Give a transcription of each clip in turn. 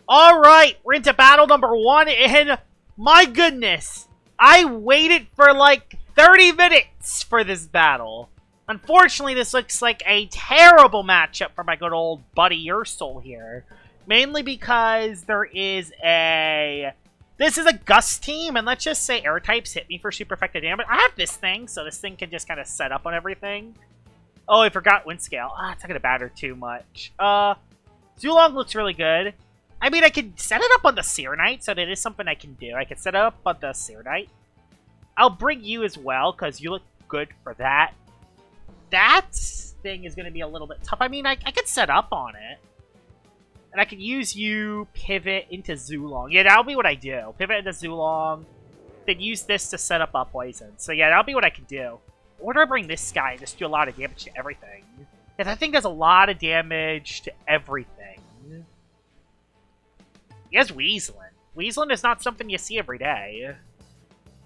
Alright, we're into battle number 1, and my goodness, I waited for like 30 minutes for this battle. Unfortunately, this looks like a terrible matchup for my good old buddy Ursoul here. Mainly because there is a... This is a Gust team, and let's just say air types hit me for super effective damage. I have this thing, so this thing can just kind of set up on everything. Oh, I forgot wind scale. It's not going to batter too much. Zulong looks really good. I mean, I could set it up on the Serenite, so that is something I can do. I could set it up on the Serenite. I'll bring you as well, because you look good for that. That thing is going to be a little bit tough. I mean, I could set up on it. And I could use you, pivot into Zulong. Yeah, that'll be what I do. Pivot into Zulong, then use this to set up a poison. So yeah, that'll be what I can do. Or do I bring this guy and just do a lot of damage to everything? Because I think does a lot of damage to everything. He has Weaslin. Weaslin is not something you see every day.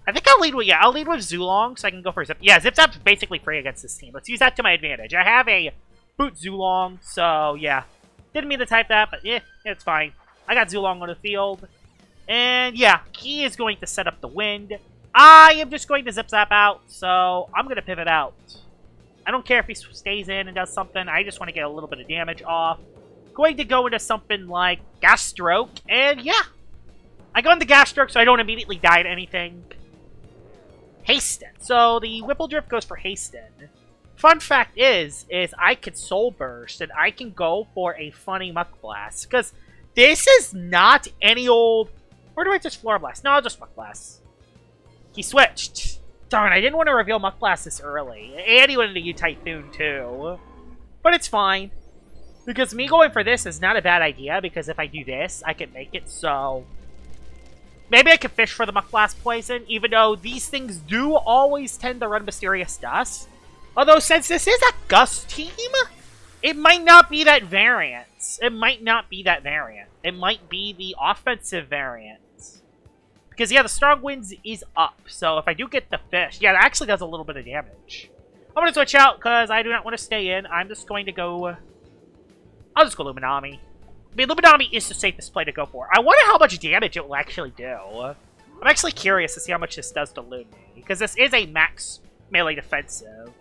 I think I'll lead with, I'll lead with Zulong so I can go for Zip. Yeah, Zip Zap's basically free against this team. Let's use that to my advantage. I have a Boot Zulong, so yeah. Didn't mean to type that, but it's fine. I got Zulong on the field. And yeah, he is going to set up the wind. I am just going to Zip Zap out, so I'm going to pivot out. I don't care if he stays in and does something. I just want to get a little bit of damage off. Going to go into something like Gas Stroke, and yeah. I go into Gas Stroke so I don't immediately die to anything. Hasten. So the Whipple Drift goes for Hasten. Fun fact is I could Soul Burst, and I can go for a funny Muck Blast. Because this is not any old... Or do I just Floor Blast? No, I'll just Muck Blast. He switched. Darn, I didn't want to reveal Muck Blast this early. And he went into U-Typhoon too. But it's fine. Because me going for this is not a bad idea, because if I do this, I can make it so... Maybe I could fish for the Muck Blast poison, even though these things do always tend to run Mysterious Dust. Although, since this is a Gust team, it might not be that variant. It might not be that variant. It might be the offensive variant. Because, yeah, the Strong Winds is up. So, if I do get the fish, yeah, it actually does a little bit of damage. I'm going to switch out because I do not want to stay in. I'm just going to go... I'll just go Luminami. I mean, Luminami is the safest play to go for. I wonder how much damage it will actually do. I'm actually curious to see how much this does to Lumi. Because this is a max melee defensive.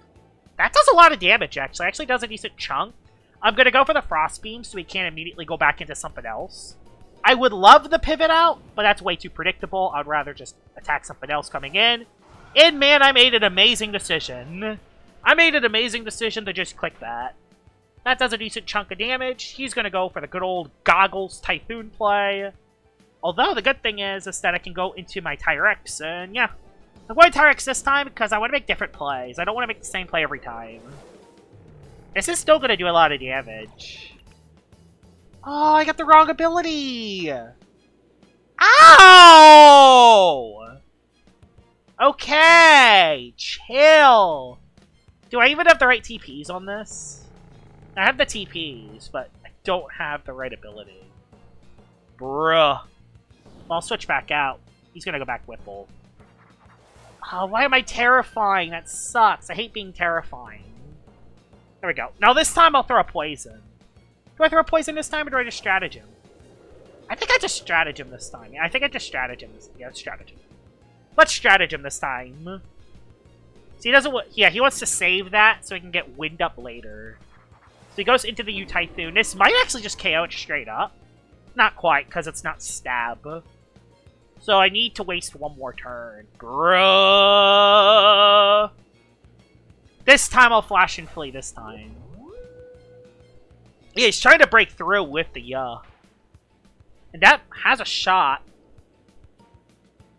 That does a lot of damage, actually. Actually does a decent chunk. I'm going to go for the Frost Beam so we can't immediately go back into something else. I would love the pivot out, but that's way too predictable. I'd rather just attack something else coming in. And man, I made an amazing decision. I made an amazing decision to just click that. That does a decent chunk of damage. He's going to go for the good old Goggles Typhoon play. Although, the good thing is that I can go into my Tyrex, and yeah. I'm going Tyrex this time because I want to make different plays. I don't want to make the same play every time. This is still going to do a lot of damage. Oh, I got the wrong ability! Ow! Okay, chill. Do I even have the right TPs on this? I have the TPs, but I don't have the right ability. Bruh. Well, I'll switch back out. He's gonna go back Whipple. Oh, why am I terrifying? That sucks. I hate being terrifying. There we go. Now this time I'll throw a poison. Do I throw a poison this time, or do I just stratagem? I think I just stratagem this time. Yeah, I think I just stratagem this. Yeah, stratagem. Let's stratagem this time. So he doesn't... Yeah, he wants to save that so he can get wind up later. So he goes into the U-Typhoon. This might actually just KO it straight up. Not quite, because it's not stab. So I need to waste one more turn. Bruh. This time I'll Flash and Flee this time. Yeah, he's trying to break through with the and that has a shot.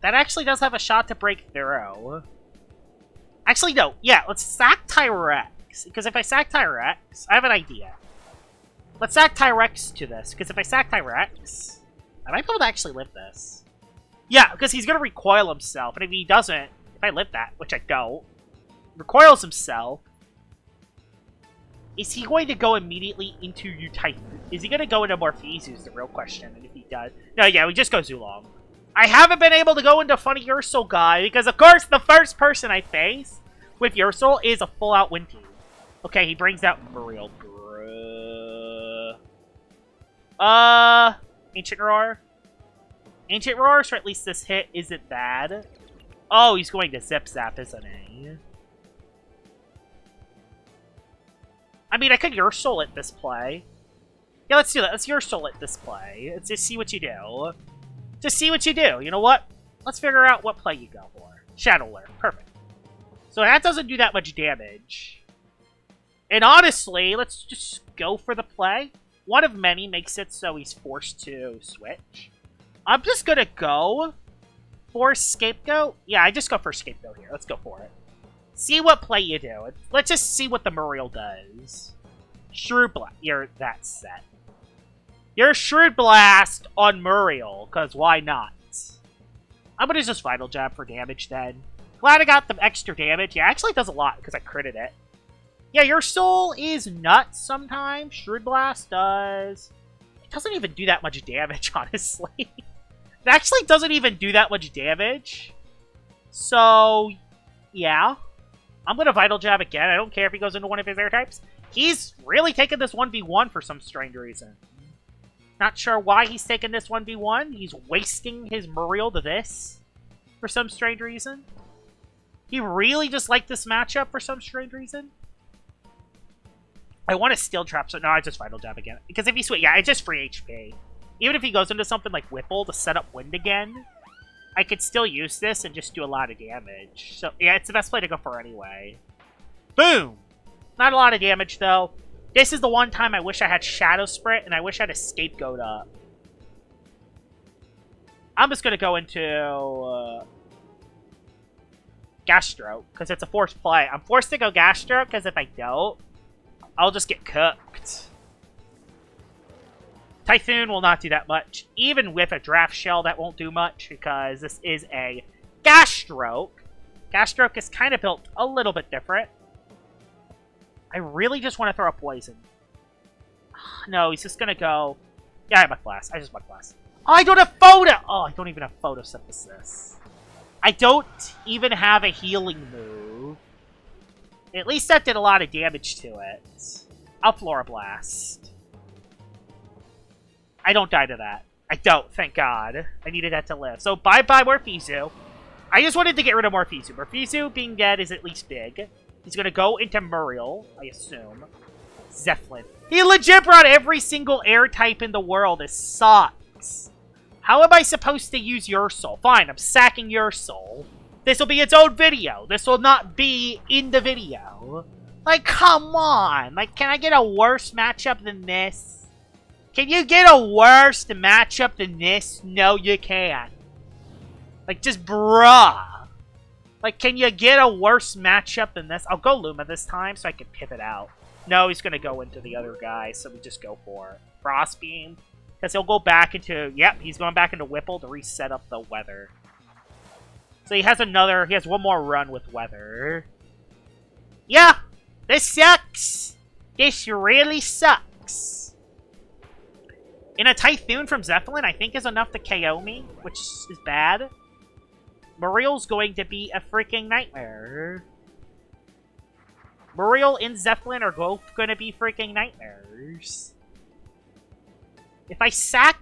That actually does have a shot to break through. Actually, no. Yeah, let's sack Tyrex. Because if I sack Tyrex, I have an idea. Let's sack Tyrex to this. Because if I sack Tyrex, I might be able to actually live this. Yeah, because he's going to recoil himself. And if he doesn't, if I live that, which I don't, recoils himself, is he going to go immediately into U-Typhoon? Is he going to go into Morpheus is the real question. And if he does... No, yeah, we just go Zulong. I haven't been able to go into Funny Ursoul guy because, of course, the first person I face with Ursoul is a full-out Wind Team. Okay, he brings out for real. Ancient Roar. Ancient Roar, so at least this hit isn't bad. Oh, he's going to Zip Zap, isn't he? I mean, I could Ursoul at this play. Yeah, let's do that. Let's Ursoul at this play. Let's just see what you do. Just see what you do. You know what? Let's figure out what play you go for. Shadow Lure. Perfect. So that doesn't do that much damage. And honestly, let's just go for the play. One of many makes it so he's forced to switch. I'm just gonna go for Scapegoat. Yeah, I just go for Scapegoat here. Let's go for it. See what play you do. Let's just see what the Muriel does. Shrewd Blast. You're that set. You're Shrewd Blast on Muriel, because why not? I'm gonna just Vital Jab for damage then. Glad I got the extra damage. Yeah, actually it does a lot because I critted it. Yeah, your soul is nuts sometimes. Shrewd Blast does. It doesn't even do that much damage, honestly. It actually doesn't even do that much damage. So, yeah. I'm going to Vital Jab again. I don't care if he goes into one of his air types. He's really taking this 1v1 for some strange reason. Not sure why he's taking this 1v1. He's wasting his Muriel to this for some strange reason. He really just liked this matchup for some strange reason. I want to Steel Trap, so no, I just Vital Jab again. Because if he switch, yeah, it's just free HP. Even if he goes into something like Whipple to set up Wind again, I could still use this and just do a lot of damage. So, yeah, it's the best play to go for anyway. Boom! Not a lot of damage, though. This is the one time I wish I had Shadow Sprint, and I wish I had a Scapegoat up. I'm just going to go into Gas Stroke, because it's a forced play. I'm forced to go Gas Stroke, because if I don't, I'll just get cooked. Typhoon will not do that much. Even with a Draft Shell, that won't do much, because this is a Gas Stroke. Gas Stroke is kind of built a little bit different. I really just want to throw a Poison. No, he's just going to go... Yeah, I have Mud Blast. I just Mud Blast. Oh, I don't have Photo! Oh, I don't even have Photosynthesis. I don't even have a healing move. At least that did a lot of damage to it. I'll Flora Blast. I don't die to that. I don't, thank God. I needed that to live. So, bye-bye Morpheusoo. I just wanted to get rid of Morpheusoo. Morpheusoo being dead is at least big. He's going to go into Muriel, I assume. Zeppelin. He legit brought every single air type in the world. This sucks. How am I supposed to use Ursoul? Fine, I'm sacking Ursoul. This will be its own video. This will not be in the video. Like, come on. Like, can I get a worse matchup than this? Can you get a worse matchup than this? No, you can't. Like, just bruh. Like, can you get a worse matchup than this? I'll go Luma this time so I can pivot out. No, he's going to go into the other guy, so we just go for Frost Beam. Because he'll go back into... Yep, he's going back into Whipple to reset up the weather. So he has another... He has one more run with weather. Yeah! This sucks! This really sucks. And a Typhoon from Zeppelin, I think, is enough to KO me, which is bad. Muriel's going to be a freaking nightmare. Muriel and Zeppelin are both going to be freaking nightmares. If I sack...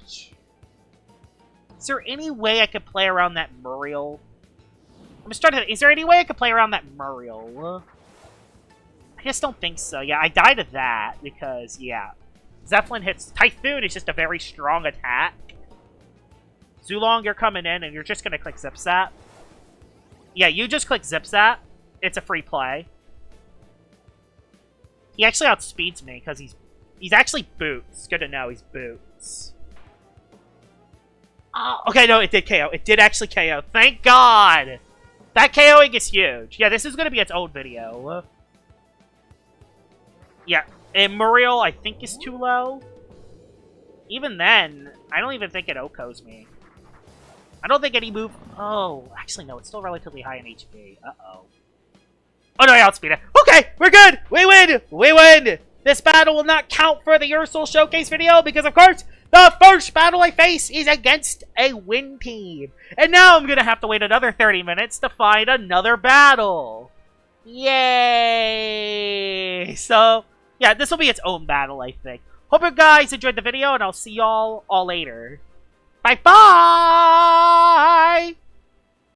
Is there any way I could play around that Muriel? I'm just trying to... Is there any way I could play around that Muriel? I just don't think so. Yeah, I die to that because, yeah. Zeppelin hits... Typhoon is just a very strong attack. Zulong, you're coming in and you're just going to click Zip Zap. Yeah, you just click Zip Zap. It's a free play. He actually outspeeds me because he's actually Boots. Good to know he's Boots. Oh, okay, no, it did KO. It did actually KO. Thank God! That KOing is huge. Yeah, this is going to be its own video. Yeah, and Muriel, I think, is too low. Even then, I don't even think it OHKOs me. I don't think any move... Oh, actually, no, it's still relatively high in HP. Uh-oh. Oh, no, I outspeed it. Okay, we're good! We win! We win! This battle will not count for the Ursoul Showcase video because, of course, the first battle I face is against a win team. And now I'm going to have to wait another 30 minutes to find another battle. Yay! So, yeah, this will be its own battle, I think. Hope you guys enjoyed the video, and I'll see y'all all later. Bye-bye!